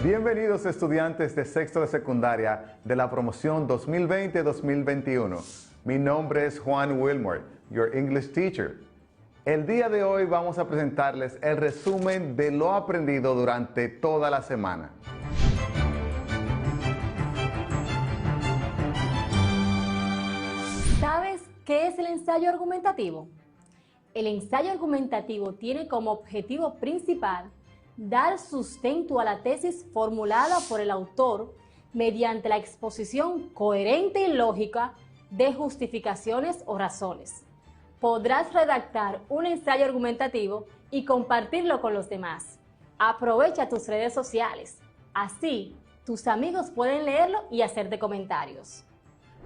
Bienvenidos estudiantes de sexto de secundaria de la promoción 2020-2021. Mi nombre es Juan Wilmore, your English teacher. El día de hoy vamos a presentarles el resumen de lo aprendido durante toda la semana. ¿Sabes qué es el ensayo argumentativo? El ensayo argumentativo tiene como objetivo principal dar sustento a la tesis formulada por el autor mediante la exposición coherente y lógica de justificaciones o razones. Podrás redactar un ensayo argumentativo y compartirlo con los demás. Aprovecha tus redes sociales. Así, tus amigos pueden leerlo y hacerte comentarios.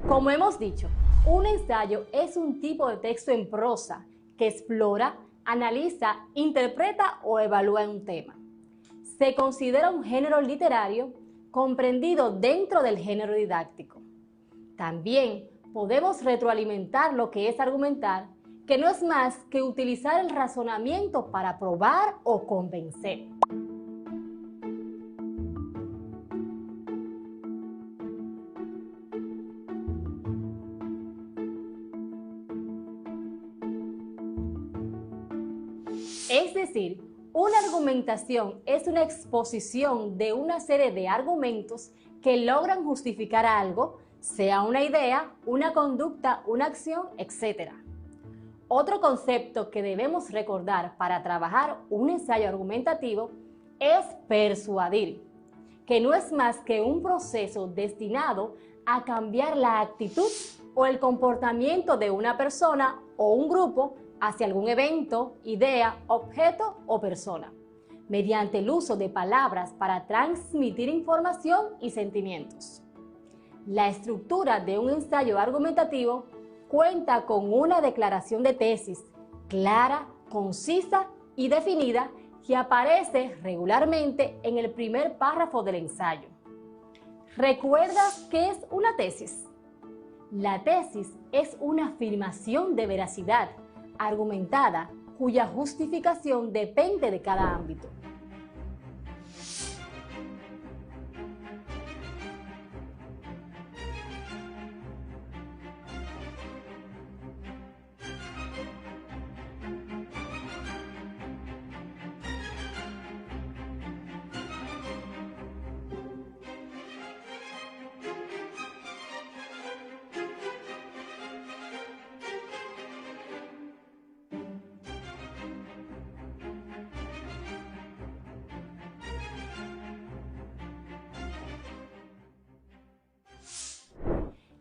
Como hemos dicho, un ensayo es un tipo de texto en prosa que explora, analiza, interpreta o evalúa un tema. Se considera un género literario comprendido dentro del género didáctico. También podemos retroalimentar lo que es argumentar, que no es más que utilizar el razonamiento para probar o convencer. Es decir, una argumentación es una exposición de una serie de argumentos que logran justificar algo, sea una idea, una conducta, una acción, etc. Otro concepto que debemos recordar para trabajar un ensayo argumentativo es persuadir, que no es más que un proceso destinado a cambiar la actitud o el comportamiento de una persona o un grupo hacia algún evento, idea, objeto o persona, mediante el uso de palabras para transmitir información y sentimientos. La estructura de un ensayo argumentativo cuenta con una declaración de tesis clara, concisa y definida que aparece regularmente en el primer párrafo del ensayo. ¿Recuerdas qué es una tesis? La tesis es una afirmación de veracidad argumentada cuya justificación depende de cada ámbito.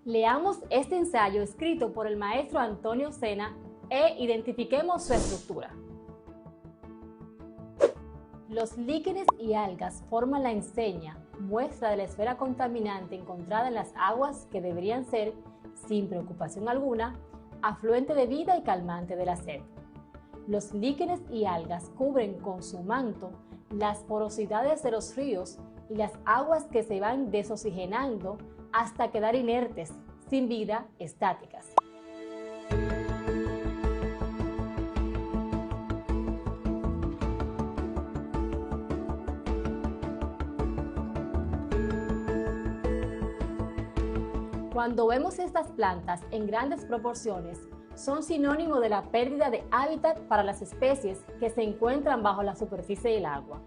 Leamos este ensayo escrito por el maestro Antonio Sena e identifiquemos su estructura. Los líquenes y algas forman la enseña, muestra de la esfera contaminante encontrada en las aguas que deberían ser, sin preocupación alguna, afluente de vida y calmante de la sed. Los líquenes y algas cubren con su manto las porosidades de los ríos y las aguas que se van desoxigenando hasta quedar inertes, sin vida, estáticas. Cuando vemos estas plantas en grandes proporciones, son sinónimo de la pérdida de hábitat para las especies que se encuentran bajo la superficie del agua.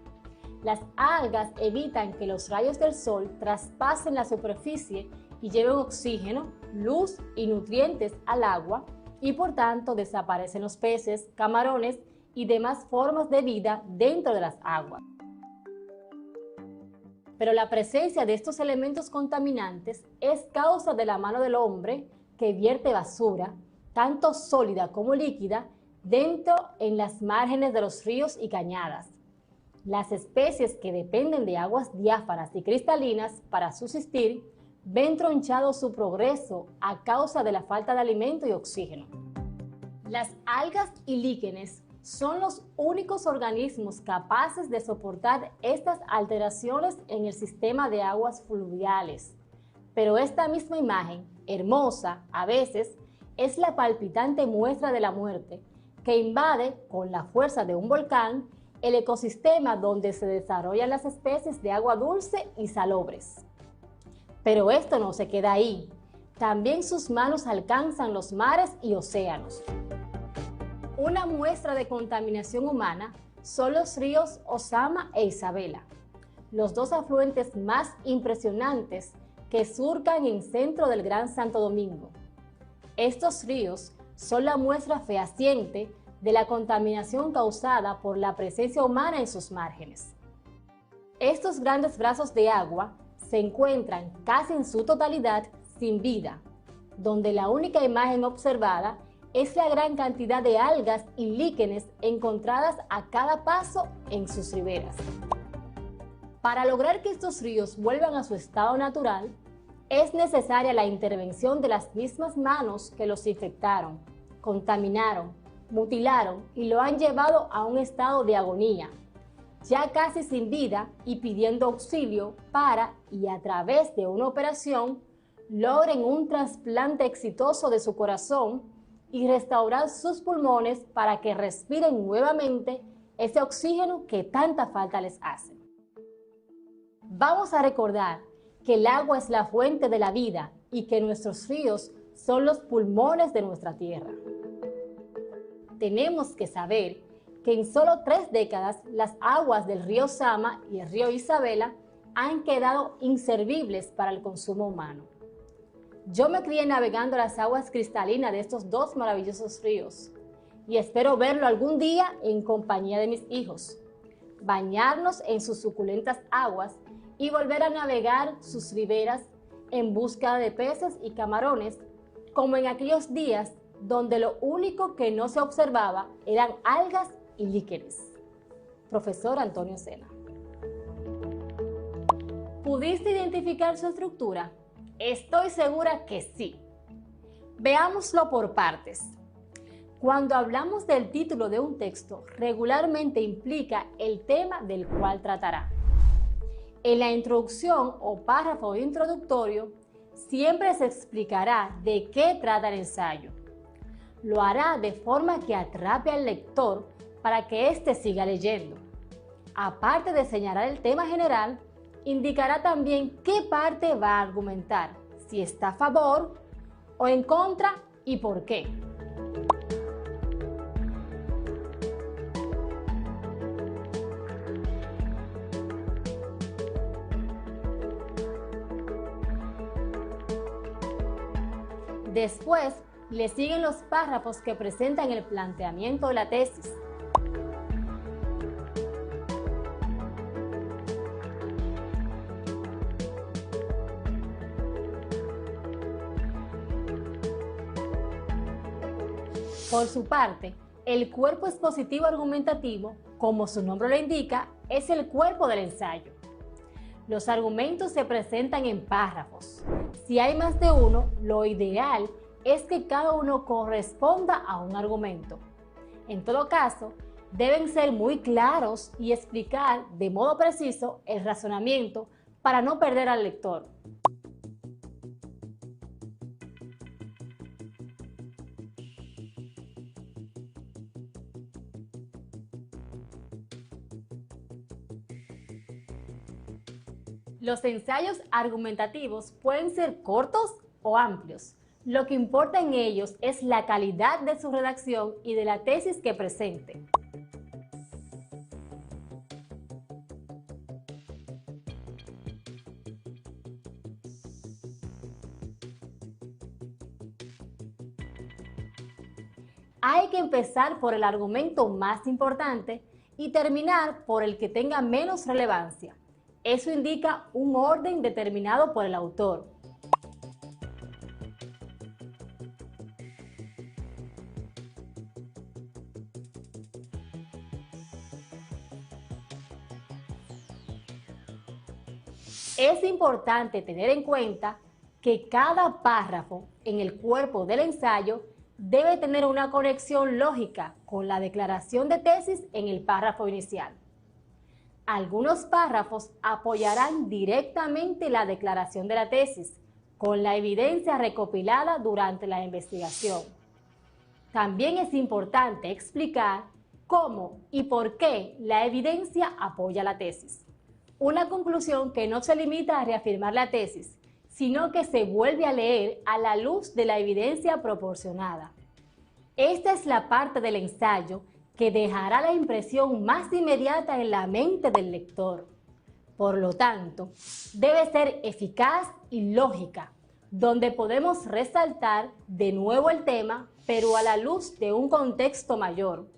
Las algas evitan que los rayos del sol traspasen la superficie y lleven oxígeno, luz y nutrientes al agua y por tanto desaparecen los peces, camarones y demás formas de vida dentro de las aguas. Pero la presencia de estos elementos contaminantes es causa de la mano del hombre que vierte basura, tanto sólida como líquida, dentro en las márgenes de los ríos y cañadas. Las especies que dependen de aguas diáfanas y cristalinas para subsistir ven tronchado su progreso a causa de la falta de alimento y oxígeno. Las algas y líquenes son los únicos organismos capaces de soportar estas alteraciones en el sistema de aguas fluviales. Pero esta misma imagen, hermosa a veces, es la palpitante muestra de la muerte que invade con la fuerza de un volcán el ecosistema donde se desarrollan las especies de agua dulce y salobres. Pero esto no se queda ahí. También sus manos alcanzan los mares y océanos. Una muestra de contaminación humana son los ríos Ozama e Isabela, los dos afluentes más impresionantes que surcan en centro del Gran Santo Domingo. Estos ríos son la muestra fehaciente de la contaminación causada por la presencia humana en sus márgenes. Estos grandes brazos de agua se encuentran casi en su totalidad sin vida, donde la única imagen observada es la gran cantidad de algas y líquenes encontradas a cada paso en sus riberas. Para lograr que estos ríos vuelvan a su estado natural, es necesaria la intervención de las mismas manos que los infectaron, contaminaron, mutilaron y lo han llevado a un estado de agonía, ya casi sin vida y pidiendo auxilio para, y a través de una operación, logren un trasplante exitoso de su corazón y restaurar sus pulmones para que respiren nuevamente ese oxígeno que tanta falta les hace. Vamos a recordar que el agua es la fuente de la vida y que nuestros ríos son los pulmones de nuestra tierra. Tenemos que saber que en solo 3 décadas las aguas del río Ozama y el río Isabela han quedado inservibles para el consumo humano. Yo me crié navegando las aguas cristalinas de estos dos maravillosos ríos y espero verlo algún día en compañía de mis hijos, bañarnos en sus suculentas aguas y volver a navegar sus riberas en busca de peces y camarones, como en aquellos días donde lo único que no se observaba eran algas y líquenes. Profesor Antonio Sena. ¿Pudiste identificar su estructura? Estoy segura que sí. Veámoslo por partes. Cuando hablamos del título de un texto, regularmente implica el tema del cual tratará. En la introducción o párrafo introductorio, siempre se explicará de qué trata el ensayo. Lo hará de forma que atrape al lector para que éste siga leyendo. Aparte de señalar el tema general, indicará también qué parte va a argumentar, si está a favor o en contra y por qué. Después, le siguen los párrafos que presentan el planteamiento de la tesis. Por su parte, el cuerpo expositivo argumentativo, como su nombre lo indica, es el cuerpo del ensayo. Los argumentos se presentan en párrafos. Si hay más de uno, lo ideal es que cada uno corresponda a un argumento. En todo caso, deben ser muy claros y explicar de modo preciso el razonamiento para no perder al lector. Los ensayos argumentativos pueden ser cortos o amplios. Lo que importa en ellos es la calidad de su redacción y de la tesis que presente. Hay que empezar por el argumento más importante y terminar por el que tenga menos relevancia. Eso indica un orden determinado por el autor. Es importante tener en cuenta que cada párrafo en el cuerpo del ensayo debe tener una conexión lógica con la declaración de tesis en el párrafo inicial. Algunos párrafos apoyarán directamente la declaración de la tesis, con la evidencia recopilada durante la investigación. También es importante explicar cómo y por qué la evidencia apoya la tesis. Una conclusión que no se limita a reafirmar la tesis, sino que se vuelve a leer a la luz de la evidencia proporcionada. Esta es la parte del ensayo que dejará la impresión más inmediata en la mente del lector. Por lo tanto, debe ser eficaz y lógica, donde podemos resaltar de nuevo el tema, pero a la luz de un contexto mayor,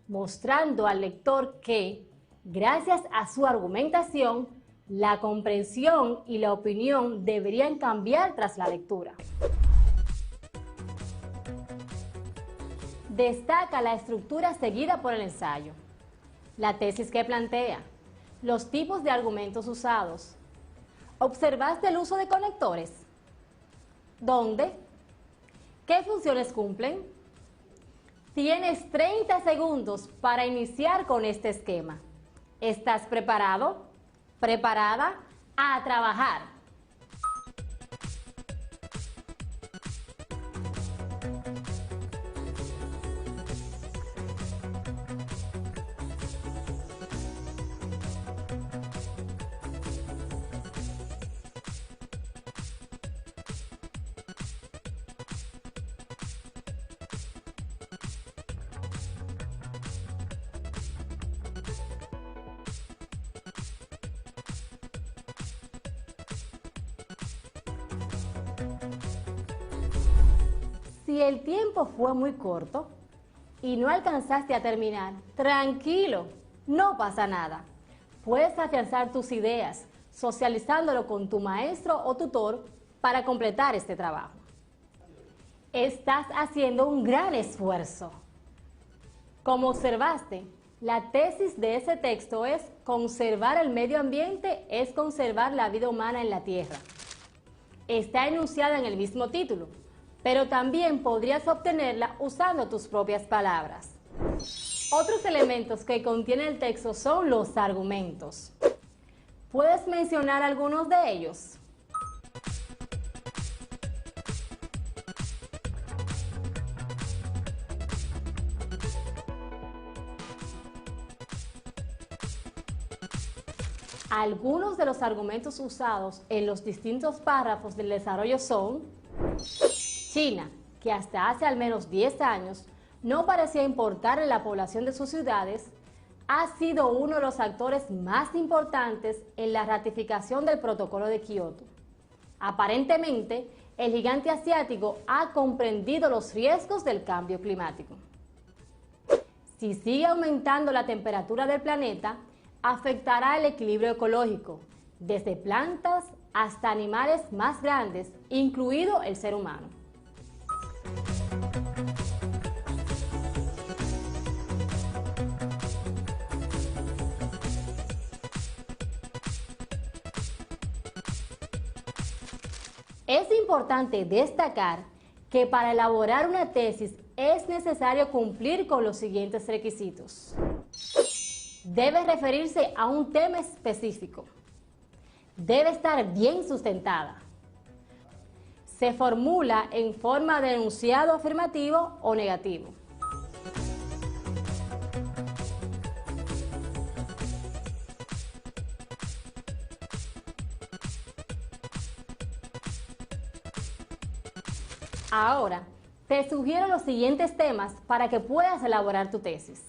mostrando al lector que, gracias a su argumentación, la comprensión y la opinión deberían cambiar tras la lectura. Destaca la estructura seguida por el ensayo, la tesis que plantea, los tipos de argumentos usados. ¿Observaste el uso de conectores? ¿Dónde? ¿Qué funciones cumplen? Tienes 30 segundos para iniciar con este esquema. ¿Estás preparado? ¿Preparada? ¡A trabajar! Si el tiempo fue muy corto y no alcanzaste a terminar, tranquilo, no pasa nada. Puedes afianzar tus ideas, socializándolo con tu maestro o tutor para completar este trabajo. Estás haciendo un gran esfuerzo. Como observaste, la tesis de ese texto es conservar el medio ambiente es conservar la vida humana en la Tierra. Está enunciada en el mismo título, pero también podrías obtenerla usando tus propias palabras. Otros elementos que contiene el texto son los argumentos. ¿Puedes mencionar algunos de ellos? Algunos de los argumentos usados en los distintos párrafos del desarrollo son: China, que hasta hace al menos 10 años no parecía importarle la población de sus ciudades, ha sido uno de los actores más importantes en la ratificación del Protocolo de Kioto. Aparentemente, el gigante asiático ha comprendido los riesgos del cambio climático. Si sigue aumentando la temperatura del planeta, afectará el equilibrio ecológico, desde plantas hasta animales más grandes, incluido el ser humano. Es importante destacar que para elaborar una tesis es necesario cumplir con los siguientes requisitos. Debe referirse a un tema específico. Debe estar bien sustentada. Se formula en forma de enunciado afirmativo o negativo. Ahora, te sugiero los siguientes temas para que puedas elaborar tu tesis.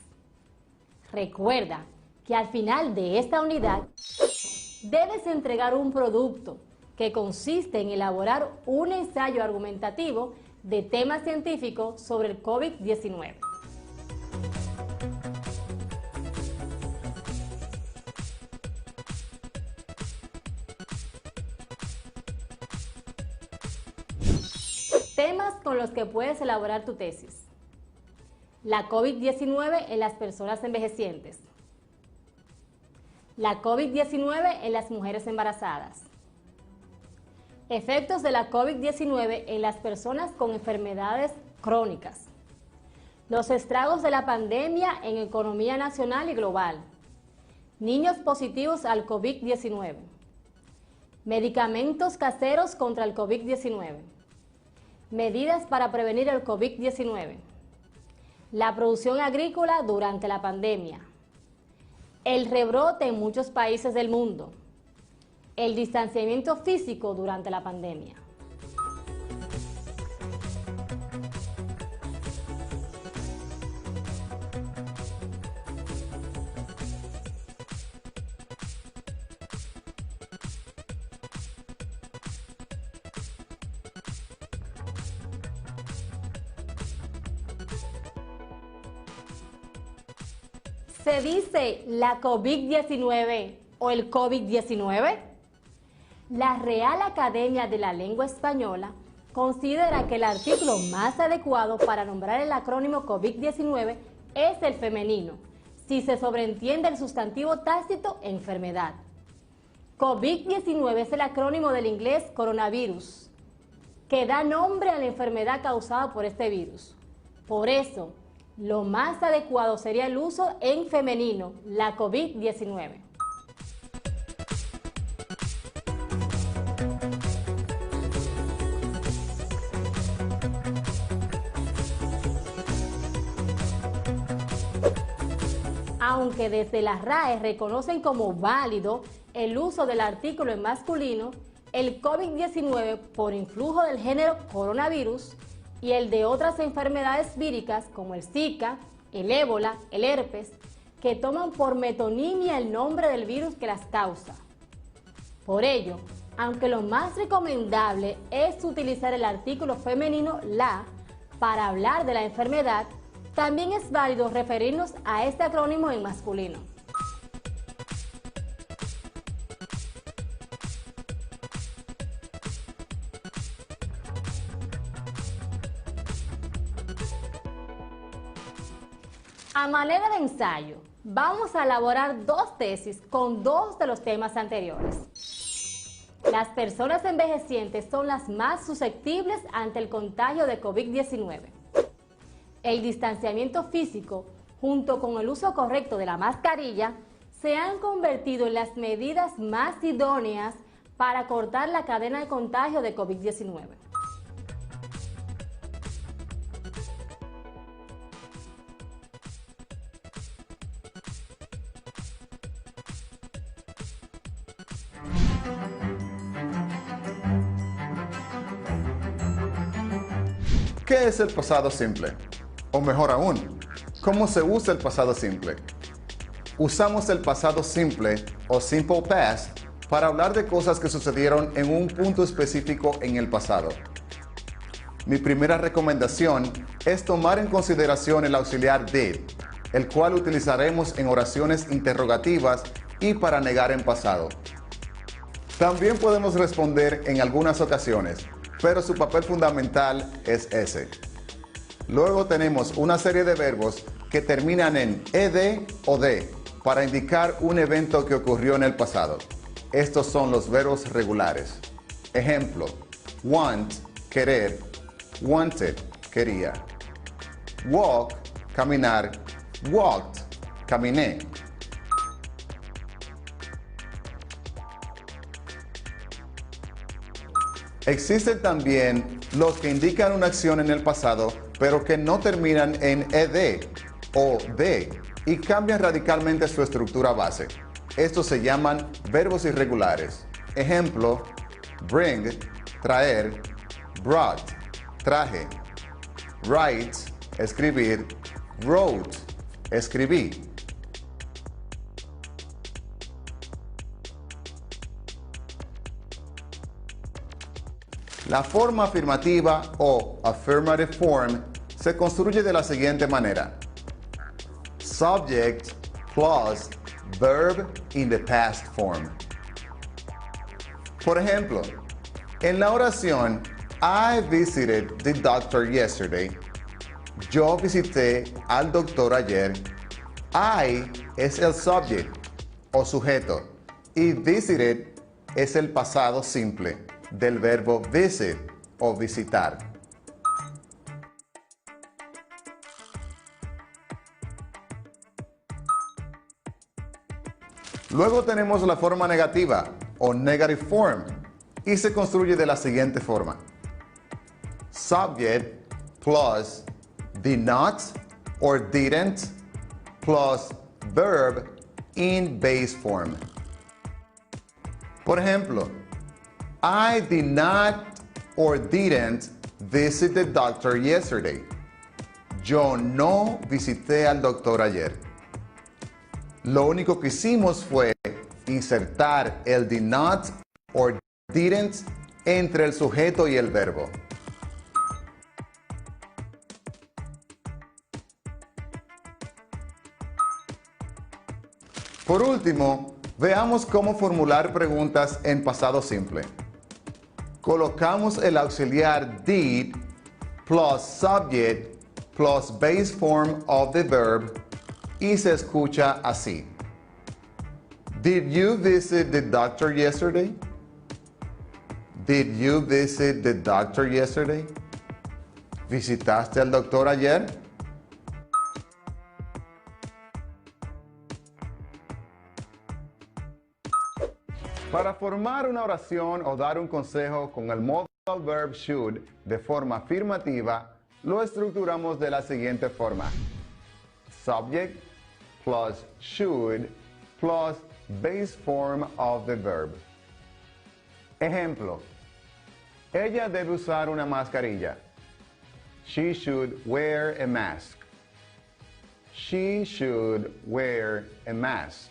Recuerda que al final de esta unidad debes entregar un producto que consiste en elaborar un ensayo argumentativo de tema científico sobre el COVID-19. Temas con los que puedes elaborar tu tesis: la COVID-19 en las personas envejecientes, la COVID-19 en las mujeres embarazadas, efectos de la COVID-19 en las personas con enfermedades crónicas, los estragos de la pandemia en economía nacional y global, niños positivos al COVID-19, medicamentos caseros contra el COVID-19, medidas para prevenir el COVID-19, la producción agrícola durante la pandemia, el rebrote en muchos países del mundo, el distanciamiento físico durante la pandemia. ¿Se dice la COVID-19 o el COVID-19? La Real Academia de la Lengua Española considera que el artículo más adecuado para nombrar el acrónimo COVID-19 es el femenino, si se sobreentiende el sustantivo tácito enfermedad. COVID-19 es el acrónimo del inglés coronavirus, que da nombre a la enfermedad causada por este virus. Por eso, lo más adecuado sería el uso en femenino, la COVID-19. Aunque desde la RAE reconocen como válido el uso del artículo en masculino, el COVID-19 por influjo del género coronavirus y el de otras enfermedades víricas como el Zika, el ébola, el herpes, que toman por metonimia el nombre del virus que las causa. Por ello, aunque lo más recomendable es utilizar el artículo femenino la para hablar de la enfermedad, también es válido referirnos a este acrónimo en masculino. A manera de ensayo, vamos a elaborar dos tesis con dos de los temas anteriores. Las personas envejecientes son las más susceptibles ante el contagio de COVID-19. El distanciamiento físico, junto con el uso correcto de la mascarilla, se han convertido en las medidas más idóneas para cortar la cadena de contagio de COVID-19. ¿Qué es el pasado simple? O mejor aún, ¿cómo se usa el pasado simple? Usamos el pasado simple o simple past para hablar de cosas que sucedieron en un punto específico en el pasado. Mi primera recomendación es tomar en consideración el auxiliar did, el cual utilizaremos en oraciones interrogativas y para negar en pasado. También podemos responder en algunas ocasiones, pero su papel fundamental es ese. Luego tenemos una serie de verbos que terminan en ed o de para indicar un evento que ocurrió en el pasado. Estos son los verbos regulares. Ejemplo: want, querer; wanted, quería; walk, caminar; walked, caminé. Existen también los que indican una acción en el pasado, pero que no terminan en ed o de y cambian radicalmente su estructura base. Estos se llaman verbos irregulares. Ejemplo: bring, traer; brought, traje; write, escribir; wrote, escribí. La forma afirmativa o affirmative form se construye de la siguiente manera: subject plus verb in the past form. Por ejemplo, en la oración I visited the doctor yesterday, yo visité al doctor ayer, I es el subject o sujeto y visited es el pasado simple del verbo visit o visitar. Luego tenemos la forma negativa o negative form y se construye de la siguiente forma: subject plus the not or didn't plus verb in base form. Por ejemplo, I did not or didn't visit the doctor yesterday. Yo no visité al doctor ayer. Lo único que hicimos fue insertar el did not or didn't entre el sujeto y el verbo. Por último, veamos cómo formular preguntas en pasado simple. Colocamos el auxiliar did plus subject plus base form of the verb y se escucha así. Did you visit the doctor yesterday? Did you visit the doctor yesterday? ¿Visitaste al doctor ayer? Para formar una oración o dar un consejo con el modal verb should de forma afirmativa, lo estructuramos de la siguiente forma. Subject plus should plus base form of the verb. Ejemplo. Ella debe usar una mascarilla. She should wear a mask. She should wear a mask.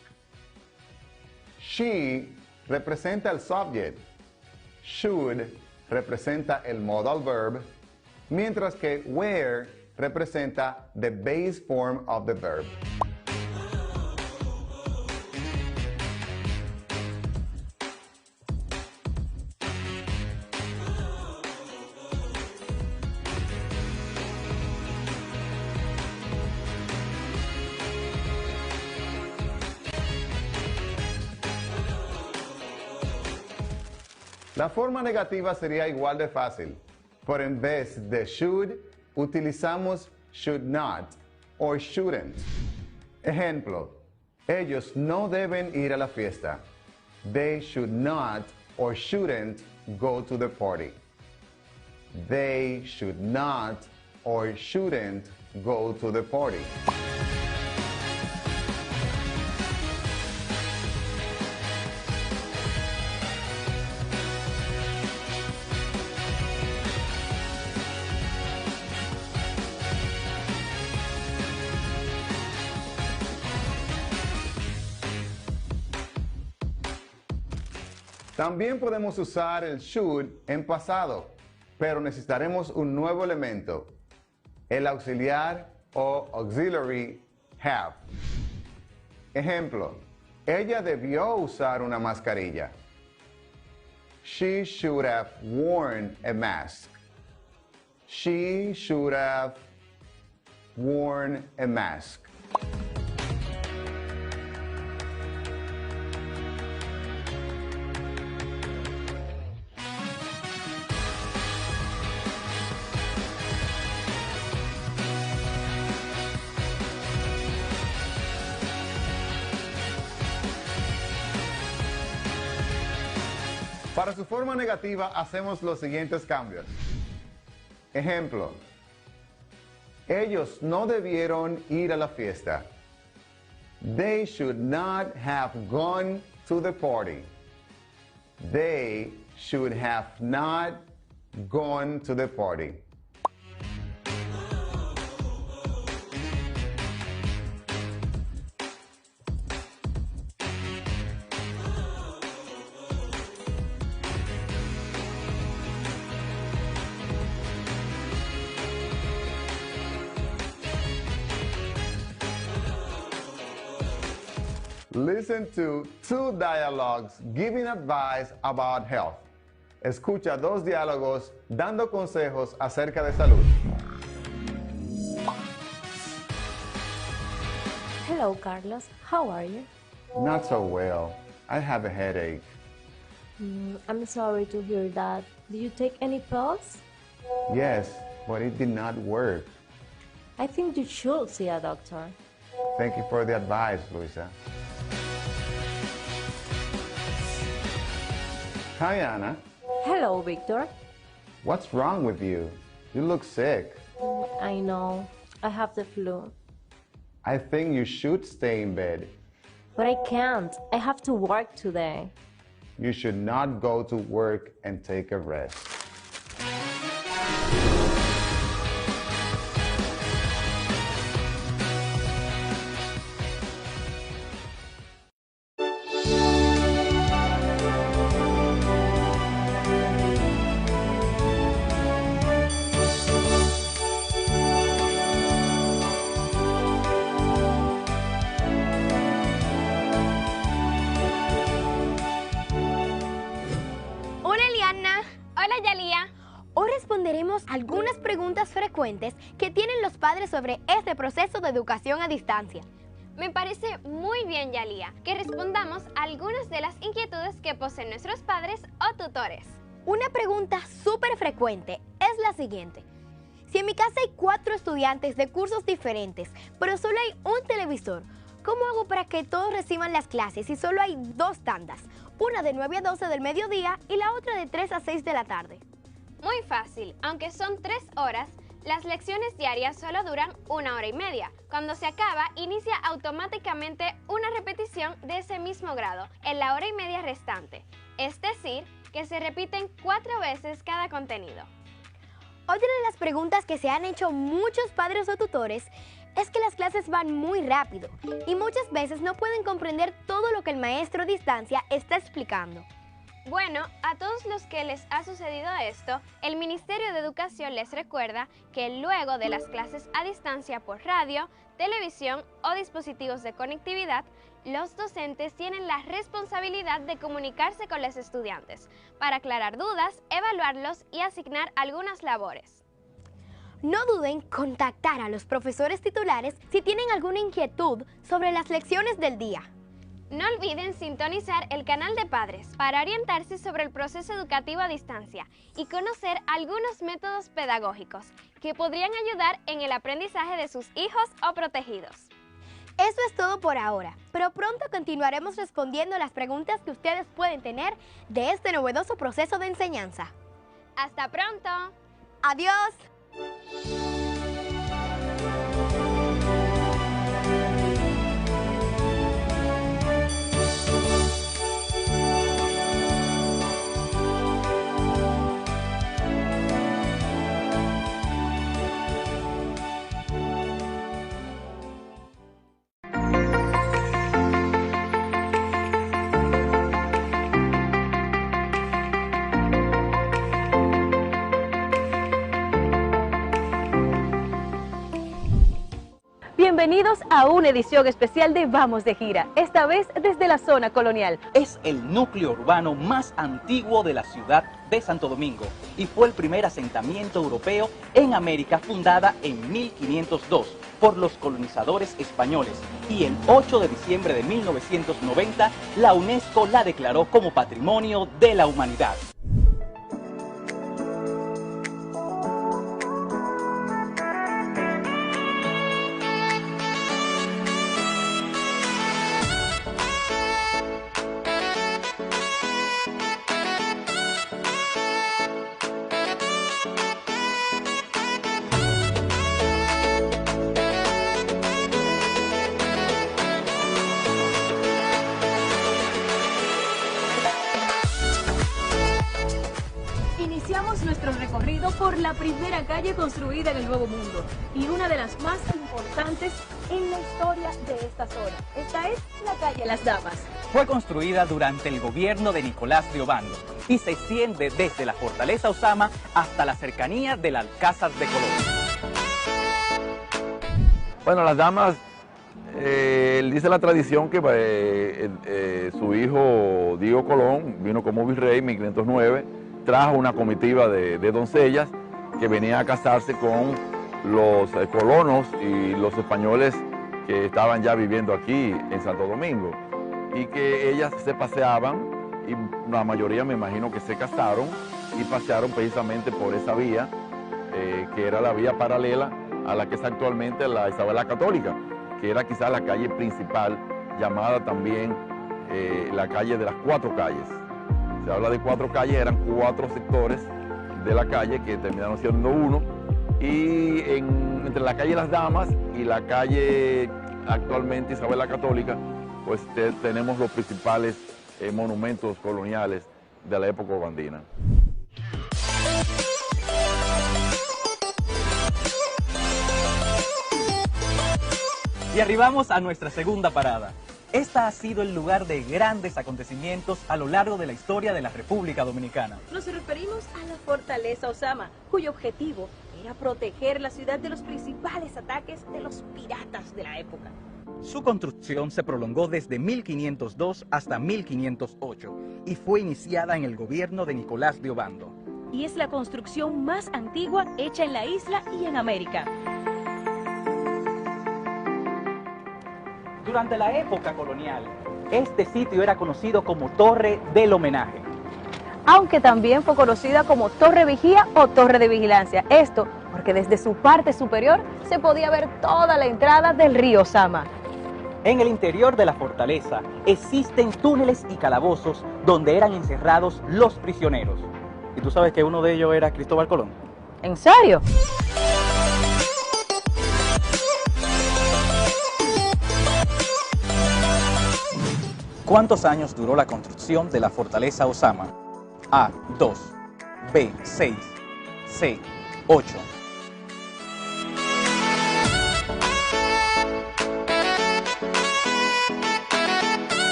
She representa el subject. Should representa el modal verb, mientras que wear representa the base form of the verb. La forma negativa sería igual de fácil, pero en vez de should, utilizamos should not or shouldn't. Ejemplo, ellos no deben ir a la fiesta. They should not or shouldn't go to the party. They should not or shouldn't go to the party. También podemos usar el should en pasado, pero necesitaremos un nuevo elemento, el auxiliar o auxiliary have. Ejemplo, ella debió usar una mascarilla. She should have worn a mask. She should have worn a mask. Para su forma negativa hacemos los siguientes cambios. Ejemplo, ellos no debieron ir a la fiesta. They should not have gone to the party. They should have not gone to the party. Listen to two dialogues giving advice about health. Escucha dos diálogos dando consejos acerca de salud. Hello, Carlos. How are you? Not so well. I have a headache. I'm sorry to hear that. Did you take any pills? Yes, but it did not work. I think you should see a doctor. Thank you for the advice, Luisa. Hi, Anna. Hello, Victor. What's wrong with you? You look sick. I know. I have the flu. I think you should stay in bed. But I can't. I have to work today. You should not go to work and take a rest. Hola Yalía, hoy responderemos algunas preguntas frecuentes que tienen los padres sobre este proceso de educación a distancia. Me parece muy bien Yalía que respondamos algunas de las inquietudes que poseen nuestros padres o tutores. Una pregunta súper frecuente es la siguiente. Si en mi casa hay 4 estudiantes de cursos diferentes, pero solo hay un televisor, ¿cómo hago para que todos reciban las clases si solo hay 2 tandas? Una de 9 a 12 del mediodía y la otra de 3 a 6 de la tarde. Muy fácil, aunque son 3 horas, las lecciones diarias solo duran 1 hora y media. Cuando se acaba, inicia automáticamente una repetición de ese mismo grado en la hora y media restante. Es decir, que se repiten 4 veces cada contenido. Otra de las preguntas que se han hecho muchos padres o tutores es que las clases van muy rápido y muchas veces no pueden comprender todo lo que el maestro a distancia está explicando. Bueno, a todos los que les ha sucedido esto, el Ministerio de Educación les recuerda que luego de las clases a distancia por radio, televisión o dispositivos de conectividad, los docentes tienen la responsabilidad de comunicarse con los estudiantes para aclarar dudas, evaluarlos y asignar algunas labores. No duden en contactar a los profesores titulares si tienen alguna inquietud sobre las lecciones del día. No olviden sintonizar el canal de padres para orientarse sobre el proceso educativo a distancia y conocer algunos métodos pedagógicos que podrían ayudar en el aprendizaje de sus hijos o protegidos. Eso es todo por ahora, pero pronto continuaremos respondiendo las preguntas que ustedes pueden tener de este novedoso proceso de enseñanza. ¡Hasta pronto! ¡Adiós! Bienvenidos a una edición especial de Vamos de Gira, esta vez desde la zona colonial. Es el núcleo urbano más antiguo de la ciudad de Santo Domingo y fue el primer asentamiento europeo en América, fundada en 1502 por los colonizadores españoles, y el 8 de diciembre de 1990 la UNESCO la declaró como Patrimonio de la Humanidad. Iniciamos nuestro recorrido por la primera calle construida en el Nuevo Mundo y una de las más importantes en la historia de esta zona. Esta es la calle Las Damas. Fue construida durante el gobierno de Nicolás de Obando y se extiende desde la Fortaleza Osama hasta la cercanía del Alcázar de Colón. Bueno, Las Damas, dice la tradición que su hijo Diego Colón vino como virrey en 1509, trajo una comitiva de doncellas que venían a casarse con los colonos y los españoles que estaban ya viviendo aquí en Santo Domingo, y que ellas se paseaban, y la mayoría me imagino que se casaron y pasearon precisamente por esa vía, que era la vía paralela a la que es actualmente la Isabel la Católica, que era quizás la calle principal, llamada también la calle de las 4 calles. Se habla de 4 calles, eran 4 sectores de la calle que terminaron siendo uno, y entre la calle Las Damas y la calle actualmente Isabel la Católica, pues tenemos los principales monumentos coloniales de la época urbandina. Y arribamos a nuestra segunda parada. Esta ha sido el lugar de grandes acontecimientos a lo largo de la historia de la República Dominicana. Nos referimos a la Fortaleza Osama, cuyo objetivo era proteger la ciudad de los principales ataques de los piratas de la época. Su construcción se prolongó desde 1502 hasta 1508 y fue iniciada en el gobierno de Nicolás de Obando. Y es la construcción más antigua hecha en la isla y en América. Durante la época colonial, este sitio era conocido como Torre del Homenaje. Aunque también fue conocida como Torre Vigía o Torre de Vigilancia. Esto porque desde su parte superior se podía ver toda la entrada del río Sama. En el interior de la fortaleza existen túneles y calabozos donde eran encerrados los prisioneros. ¿Y tú sabes que uno de ellos era Cristóbal Colón? ¿En serio? ¿Cuántos años duró la construcción de la fortaleza Osama? A, 2, B, 6, C, 8.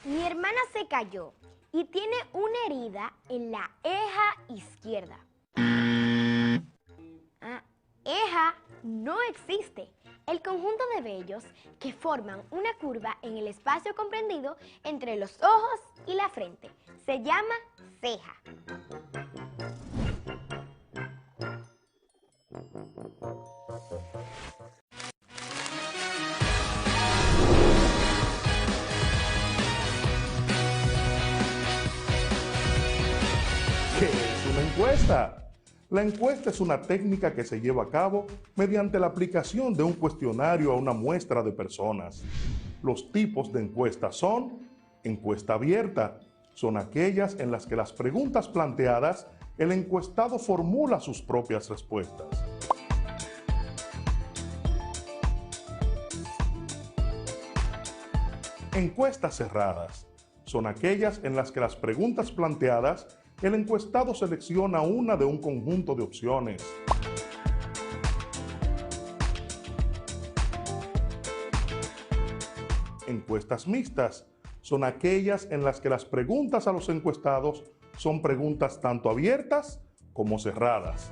Mi hermana se cayó y tiene una herida en la ceja izquierda. Ceja no existe. El conjunto de vellos que forman una curva en el espacio comprendido entre los ojos y la frente se llama ceja. ¿Qué es una encuesta? La encuesta es una técnica que se lleva a cabo mediante la aplicación de un cuestionario a una muestra de personas. Los tipos de encuestas son: encuesta abierta, son aquellas en las que las preguntas planteadas, el encuestado formula sus propias respuestas. Encuestas cerradas, son aquellas en las que las preguntas planteadas, el encuestado selecciona una de un conjunto de opciones. Encuestas mixtas son aquellas en las que las preguntas a los encuestados son preguntas tanto abiertas como cerradas.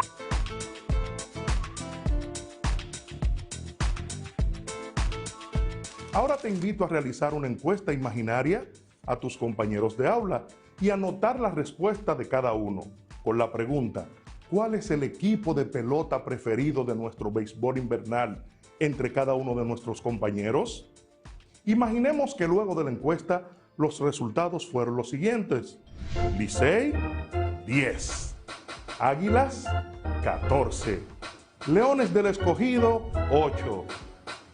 Ahora te invito a realizar una encuesta imaginaria a tus compañeros de aula y anotar la respuesta de cada uno, con la pregunta: ¿cuál es el equipo de pelota preferido de nuestro béisbol invernal entre cada uno de nuestros compañeros? Imaginemos que luego de la encuesta los resultados fueron los siguientes: Licey, 10, Águilas, 14, Leones del Escogido, 8,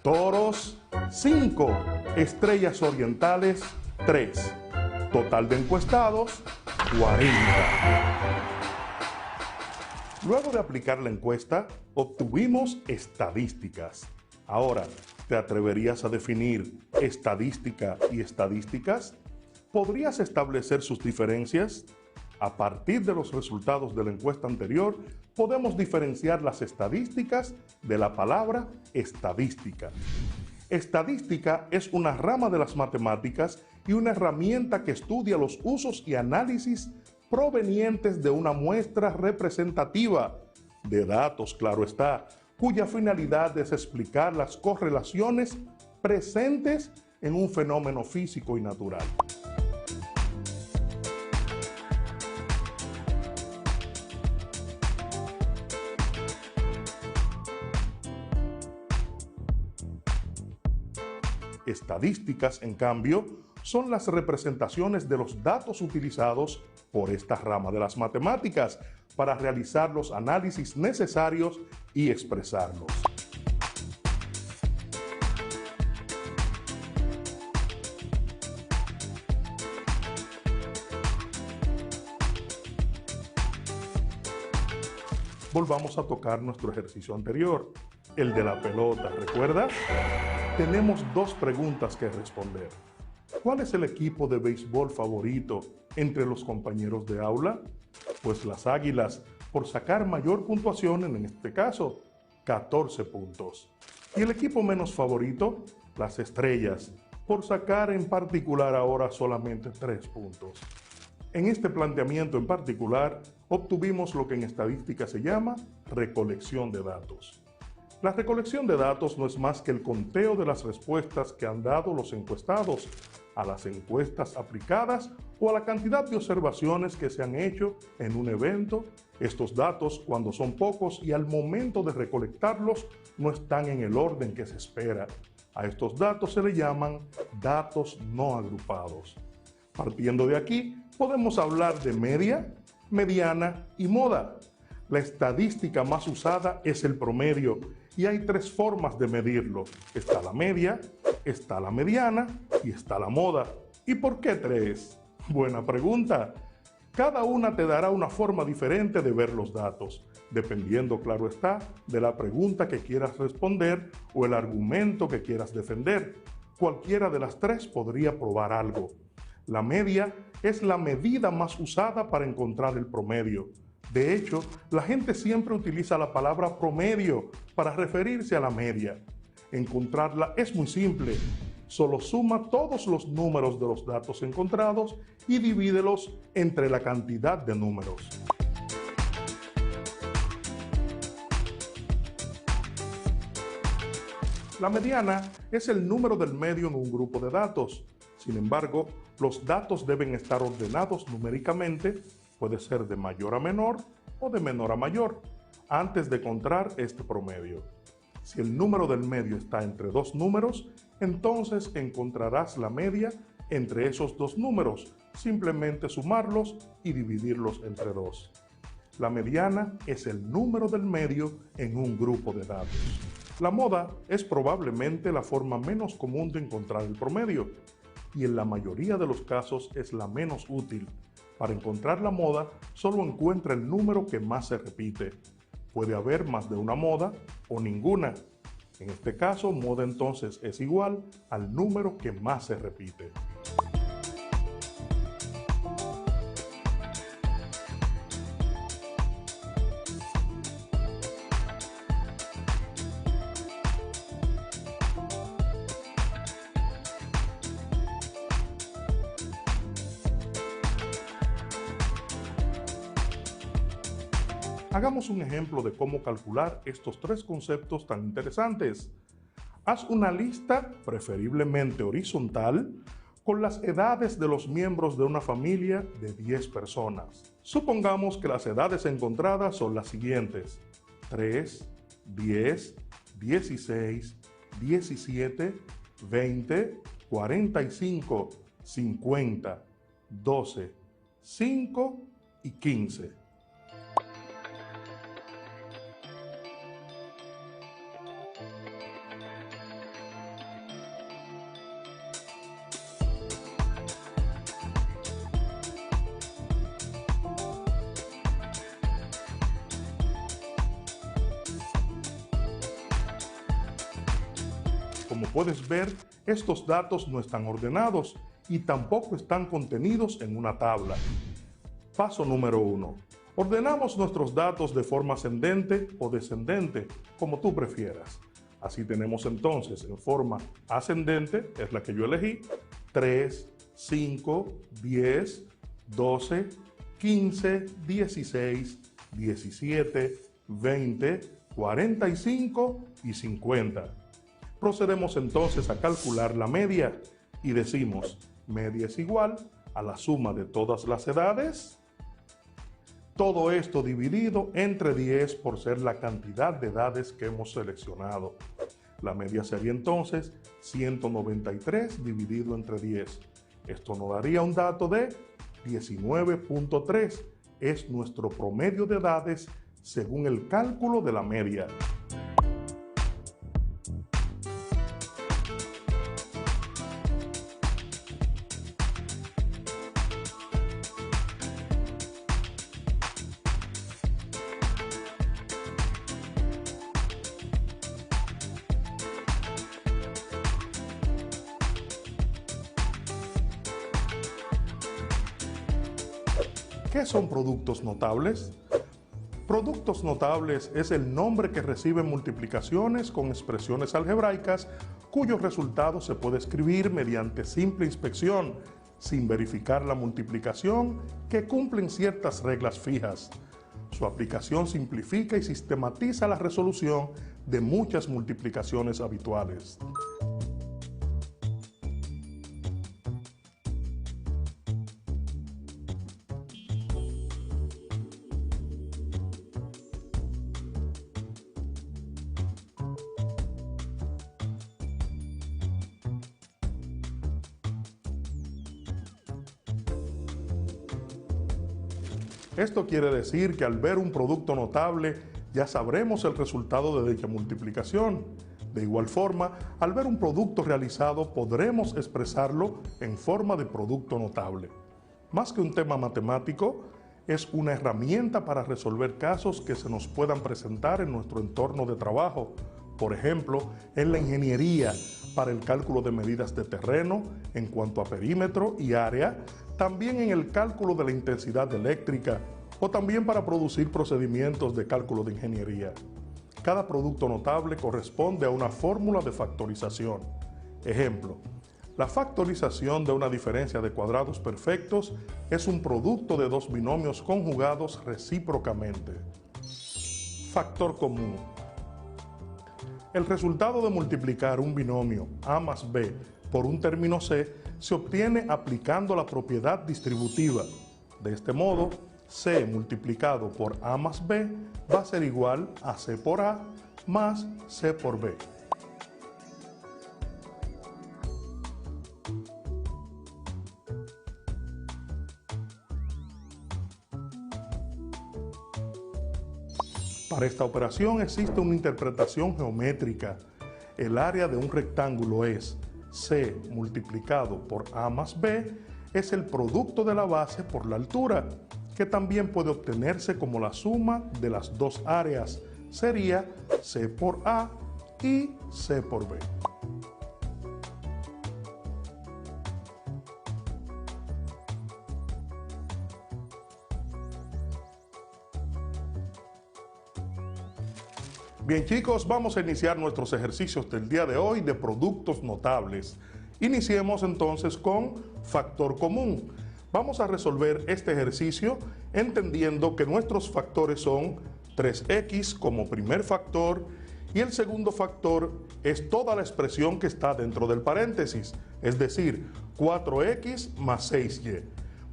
Toros, 5, Estrellas Orientales, 3. Total de encuestados, 40. Luego de aplicar la encuesta, obtuvimos estadísticas. Ahora, ¿te atreverías a definir estadística y estadísticas? ¿Podrías establecer sus diferencias? A partir de los resultados de la encuesta anterior, podemos diferenciar las estadísticas de la palabra estadística. Estadística es una rama de las matemáticas y una herramienta que estudia los usos y análisis provenientes de una muestra representativa de datos, claro está, cuya finalidad es explicar las correlaciones presentes en un fenómeno físico y natural. Estadísticas, en cambio, son las representaciones de los datos utilizados por esta rama de las matemáticas para realizar los análisis necesarios y expresarlos. volvamos a tocar nuestro ejercicio anterior, el de la pelota, ¿recuerdas? Tenemos dos preguntas que responder. ¿Cuál es el equipo de béisbol favorito entre los compañeros de aula? Pues las Águilas, por sacar mayor puntuación en este caso, 14 puntos. ¿Y el equipo menos favorito? Las Estrellas, por sacar en particular ahora solamente 3 puntos. En este planteamiento en particular, obtuvimos lo que en estadística se llama recolección de datos. La recolección de datos no es más que el conteo de las respuestas que han dado los encuestados a las encuestas aplicadas o a la cantidad de observaciones que se han hecho en un evento. Estos datos, cuando son pocos y al momento de recolectarlos, no están en el orden que se espera. A estos datos se le llaman datos no agrupados. Partiendo de aquí, podemos hablar de media, mediana y moda. La estadística más usada es el promedio y hay 3 formas de medirlo. Está la media, está la mediana y está la moda. ¿Y por qué 3? Buena pregunta. Cada una te dará una forma diferente de ver los datos, dependiendo, claro está, de la pregunta que quieras responder o el argumento que quieras defender. Cualquiera de las 3 podría probar algo. La media es la medida más usada para encontrar el promedio. De hecho, la gente siempre utiliza la palabra promedio para referirse a la media. Encontrarla es muy simple. Solo suma todos los números de los datos encontrados y divídelos entre la cantidad de números. La mediana es el número del medio en un grupo de datos. Sin embargo, los datos deben estar ordenados numéricamente, puede ser de mayor a menor o de menor a mayor, antes de encontrar este promedio. Si el número del medio está entre 2 números, entonces encontrarás la media entre esos 2 números, simplemente sumarlos y dividirlos entre 2. La mediana es el número del medio en un grupo de datos. La moda es probablemente la forma menos común de encontrar el promedio, y en la mayoría de los casos es la menos útil. Para encontrar la moda, solo encuentra el número que más se repite. Puede haber más de una moda o ninguna. En este caso, moda entonces es igual al número que más se repite. Hagamos un ejemplo de cómo calcular estos 3 conceptos tan interesantes. Haz una lista, preferiblemente horizontal, con las edades de los miembros de una familia de 10 personas. Supongamos que las edades encontradas son las siguientes: 3, 10, 16, 17, 20, 45, 50, 12, 5 y 15. Como puedes ver, estos datos no están ordenados y tampoco están contenidos en una tabla. Paso número 1. Ordenamos nuestros datos de forma ascendente o descendente, como tú prefieras. Así tenemos entonces en forma ascendente, es la que yo elegí, 3, 5, 10, 12, 15, 16, 17, 20, 45 y 50. Procedemos entonces a calcular la media y decimos, media es igual a la suma de todas las edades, todo esto dividido entre 10 por ser la cantidad de edades que hemos seleccionado. La media sería entonces 193 dividido entre 10. Esto nos daría un dato de 19.3. Es nuestro promedio de edades según el cálculo de la media. ¿Qué son productos notables? Productos notables es el nombre que reciben multiplicaciones con expresiones algebraicas cuyos resultados se puede escribir mediante simple inspección, sin verificar la multiplicación, que cumplen ciertas reglas fijas. Su aplicación simplifica y sistematiza la resolución de muchas multiplicaciones habituales. Esto quiere decir que al ver un producto notable ya sabremos el resultado de dicha multiplicación. De igual forma, al ver un producto realizado podremos expresarlo en forma de producto notable. Más que un tema matemático, es una herramienta para resolver casos que se nos puedan presentar en nuestro entorno de trabajo. Por ejemplo, en la ingeniería, para el cálculo de medidas de terreno en cuanto a perímetro y área, también en el cálculo de la intensidad eléctrica o también para producir procedimientos de cálculo de ingeniería. Cada producto notable corresponde a una fórmula de factorización. Ejemplo, la factorización de una diferencia de cuadrados perfectos es un producto de dos binomios conjugados recíprocamente. Factor común. El resultado de multiplicar un binomio A más B por un término C se obtiene aplicando la propiedad distributiva. De este modo, C multiplicado por A más B va a ser igual a C por A más C por B. Para esta operación existe una interpretación geométrica. El área de un rectángulo es C multiplicado por A más B es el producto de la base por la altura, que también puede obtenerse como la suma de las dos áreas. Sería C por A y C por B. Bien chicos, vamos a iniciar nuestros ejercicios del día de hoy de productos notables. Iniciemos entonces con factor común. Vamos a resolver este ejercicio entendiendo que nuestros factores son 3x como primer factor y el segundo factor es toda la expresión que está dentro del paréntesis, es decir, 4x más 6y.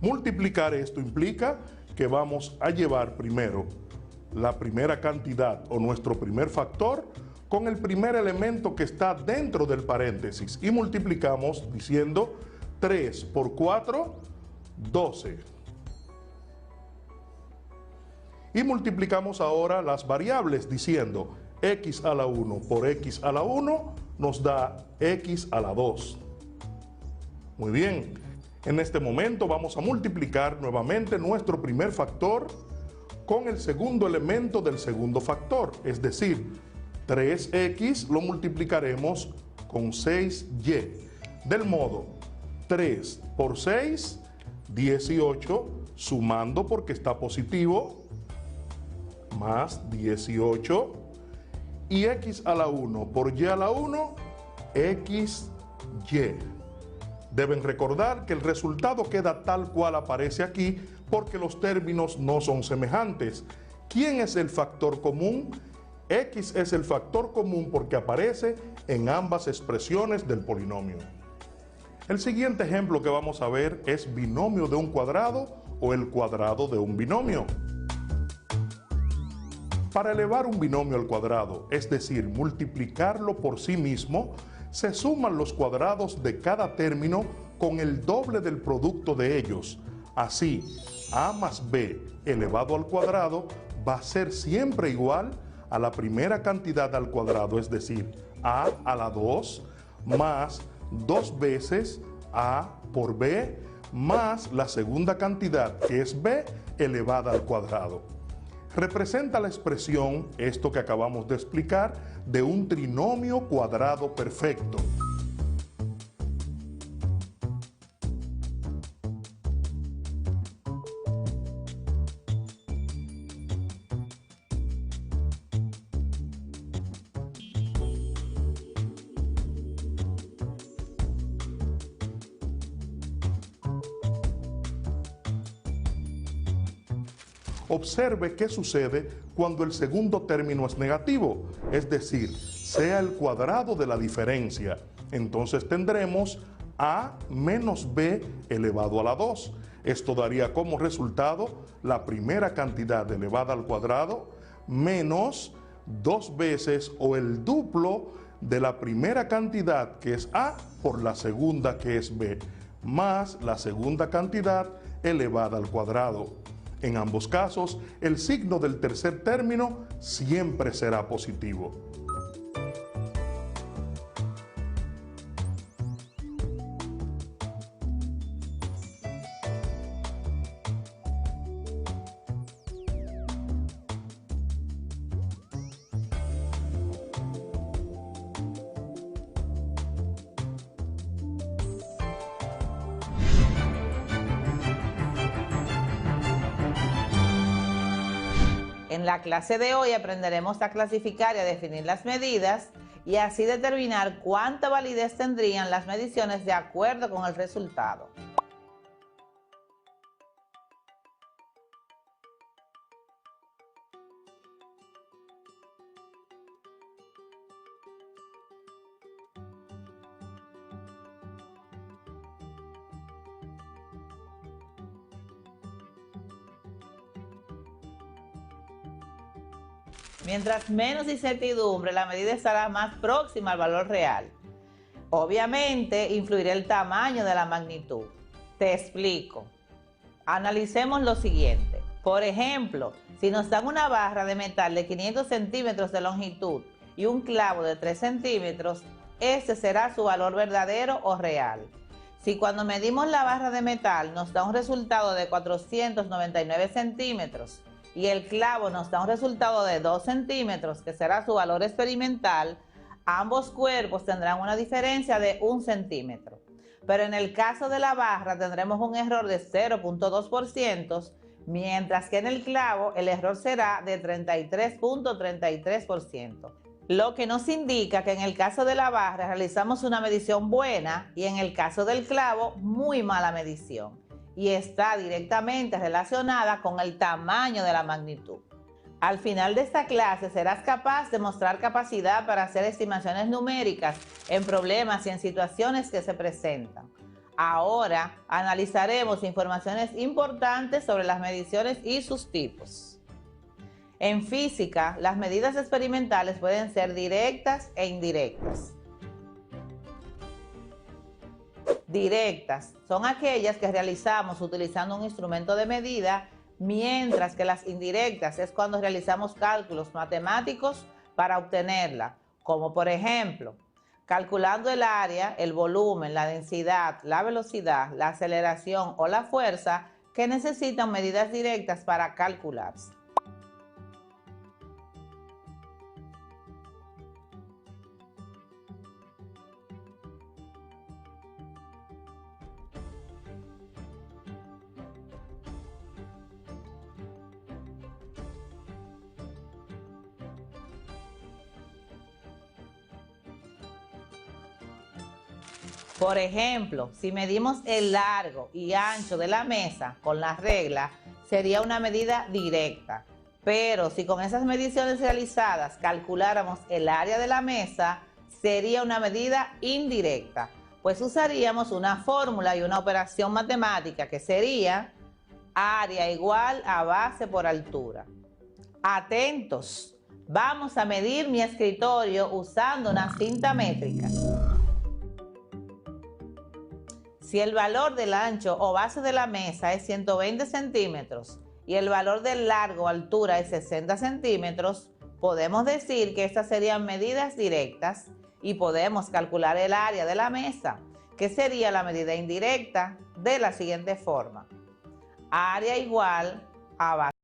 Multiplicar esto implica que vamos a llevar primero la primera cantidad o nuestro primer factor con el primer elemento que está dentro del paréntesis y multiplicamos diciendo 3 por 4, 12. Y multiplicamos ahora las variables diciendo x a la 1 por x a la 1 nos da x a la 2. Muy bien, en este momento vamos a multiplicar nuevamente nuestro primer factor con el segundo elemento del segundo factor, es decir, 3x lo multiplicaremos con 6y, del modo 3 por 6, 18, sumando porque está positivo, más 18, y x a la 1 por y a la 1, xy. Deben recordar que el resultado queda tal cual aparece aquí porque los términos no son semejantes. ¿Quién es el factor común? X es el factor común porque aparece en ambas expresiones del polinomio. El siguiente ejemplo que vamos a ver es binomio de un cuadrado o el cuadrado de un binomio. Para elevar un binomio al cuadrado, es decir, multiplicarlo por sí mismo, se suman los cuadrados de cada término con el doble del producto de ellos. Así, a más b elevado al cuadrado va a ser siempre igual a la primera cantidad al cuadrado, es decir, a la 2 más 2 veces a por b más la segunda cantidad que es b elevada al cuadrado. Representa la expresión, esto que acabamos de explicar, de un trinomio cuadrado perfecto. Observe qué sucede cuando el segundo término es negativo, es decir, sea el cuadrado de la diferencia. Entonces tendremos a menos b elevado a la 2. Esto daría como resultado la primera cantidad elevada al cuadrado menos 2 veces o el duplo de la primera cantidad, que es a, por la segunda, que es b, más la segunda cantidad elevada al cuadrado. En ambos casos, el signo del tercer término siempre será positivo. En la clase de hoy aprenderemos a clasificar y a definir las medidas y así determinar cuánta validez tendrían las mediciones de acuerdo con el resultado. Mientras menos incertidumbre, la medida estará más próxima al valor real. Obviamente, influirá el tamaño de la magnitud. Te explico. Analicemos lo siguiente. Por ejemplo, si nos dan una barra de metal de 500 centímetros de longitud y un clavo de 3 centímetros, este será su valor verdadero o real. Si cuando medimos la barra de metal nos da un resultado de 499 centímetros, y el clavo nos da un resultado de 2 centímetros, que será su valor experimental, ambos cuerpos tendrán una diferencia de 1 centímetro. Pero en el caso de la barra tendremos un error de 0.2%, mientras que en el clavo el error será de 33.33%. Lo que nos indica que en el caso de la barra realizamos una medición buena y en el caso del clavo muy mala medición. Y está directamente relacionada con el tamaño de la magnitud. Al final de esta clase serás capaz de mostrar capacidad para hacer estimaciones numéricas en problemas y en situaciones que se presentan. Ahora analizaremos informaciones importantes sobre las mediciones y sus tipos. En física, las medidas experimentales pueden ser directas e indirectas. Directas son aquellas que realizamos utilizando un instrumento de medida, mientras que las indirectas es cuando realizamos cálculos matemáticos para obtenerla, como por ejemplo, calculando el área, el volumen, la densidad, la velocidad, la aceleración o la fuerza que necesitan medidas directas para calcularse. Por ejemplo, si medimos el largo y ancho de la mesa con la regla, sería una medida directa. Pero si con esas mediciones realizadas calculáramos el área de la mesa, sería una medida indirecta, pues usaríamos una fórmula y una operación matemática que sería área igual a base por altura. Atentos, vamos a medir mi escritorio usando una cinta métrica. Si el valor del ancho o base de la mesa es 120 centímetros y el valor del largo o altura es 60 centímetros, podemos decir que estas serían medidas directas y podemos calcular el área de la mesa, que sería la medida indirecta, de la siguiente forma. Área igual a base